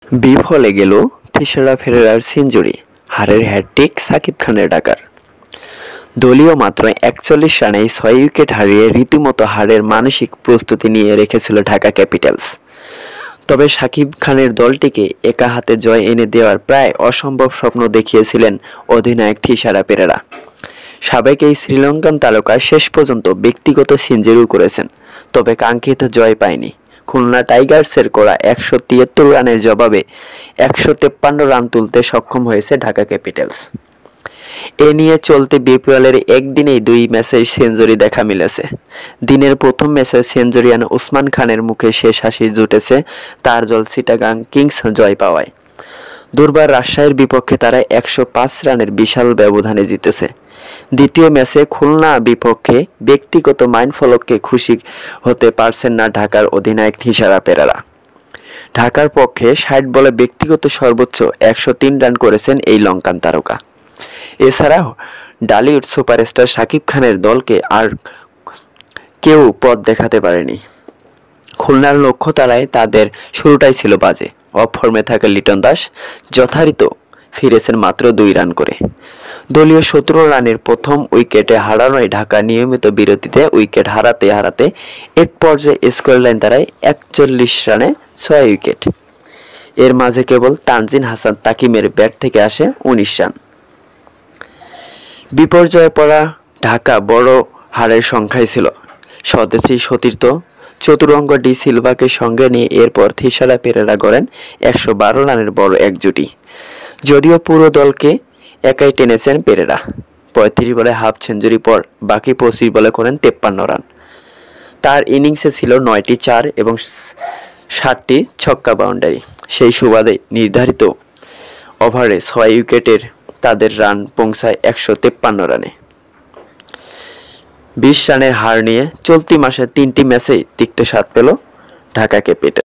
বিফলে গেল থিসারা পেরেরার সেঞ্চুরি, হারের হ্যাটট্রিক সাকিব খানের ডাকার। দলীয় মাত্র ৪১ রানেই ৬ উইকেট হারিয়ে রীতিমতো হারের মানসিক প্রস্তুতি নিয়ে রেখেছিল ঢাকা ক্যাপিটালস। তবে সাকিব খানের দলটিকে একা হাতে জয় এনে দেওয়ার প্রায় অসম্ভব স্বপ্ন দেখিয়েছিলেন অধিনায়ক থিসারা পেরেরা। সাবেক এই শ্রীলঙ্কান তারকা শেষ পর্যন্ত ব্যক্তিগত সেঞ্চুরিও করেছেন, তবে কাঙ্ক্ষিত জয় পায়নি। খুলনা টাইগার্সের করা ১৭৩ রানের জবাবে ১৫৩ রান তুলতে সক্ষম হয়েছে ঢাকা ক্যাপিটালস। এ নিয়ে চলতি বিপিএলের একদিনেই ২ ম্যাচে সেঞ্চুরি দেখা মিলেছে। দিনের প্রথম ম্যাচে সেঞ্চুরিয়ান ওসমান খানের মুখে শেষ হাসি জুটেছে তার দল চিটাগাং কিংস জয় পাওয়ায়। দুর্বার রাজশাহীর বিপক্ষে তারা ১০৫ রানের বিশাল ব্যবধানে জিতেছে। দ্বিতীয় ম্যাচে খুলনা বিপক্ষে ব্যক্তিগত মাইলফলকে খুশি হতে পারছেন না ঢাকার অধিনায়ক থিসারা পেরেরা। ঢাকার পক্ষে ৬০ বলে ব্যক্তিগত সর্বোচ্চ ১০৩ রান করেছেন এই লঙ্কান তারকা। এছাড়াও ডালিউড সুপারস্টার শাকিব খানের দলকে আর কেউ পথ দেখাতে পারেনি। খুলনার লক্ষ্যতারায় তাদের শুরুটাই ছিল বাজে। অফ ফর্মে থাকা লিটন দাস যথারীত ফিরেছেন মাত্র ২ রান করে। দলীয় ১৭ রানের প্রথম উইকেটে হারানোয় ঢাকা নিয়মিত বিরতিতে উইকেট হারাতে হারাতে এক পর্যায়ে স্কোরলাইন দাঁড়ায় ৪১ রানে ৬ উইকেট। এর মাঝে কেবল তানজিন হাসান তাকিমের ব্যাট থেকে আসে ১৯ রান। বিপর্যয়ে পড়া ঢাকা বড় হারের সংখ্যায় ছিল। স্বদেশী সতীর্থ চতুরঙ্গ ডি সিলভাকে সঙ্গে নিয়ে এরপর থিসারা পেরেরা গড়েন ১১২ রানের বড় এক জুটি। যদিও পুরো দলকে একাই টেনেছেন পেরেরা। ৩৫ বলে হাফ সেঞ্চুরি পর বাকি ২৫ বলে করেন ৫৩ রান। তার ইনিংসে ছিল ৯টি ৪ এবং ৭টি ছক্কা বাউন্ডারি। সেই সুবাদে নির্ধারিত ওভারে ৬ উইকেটের তাদের রান পৌঁছায় ১৫৩ রানে। ২০ রানের হার নিয়ে চলতি মাসে ৩টি ম্যাচেই তিক্ত স্বাদ পেল ঢাকা ক্যাপিটাল।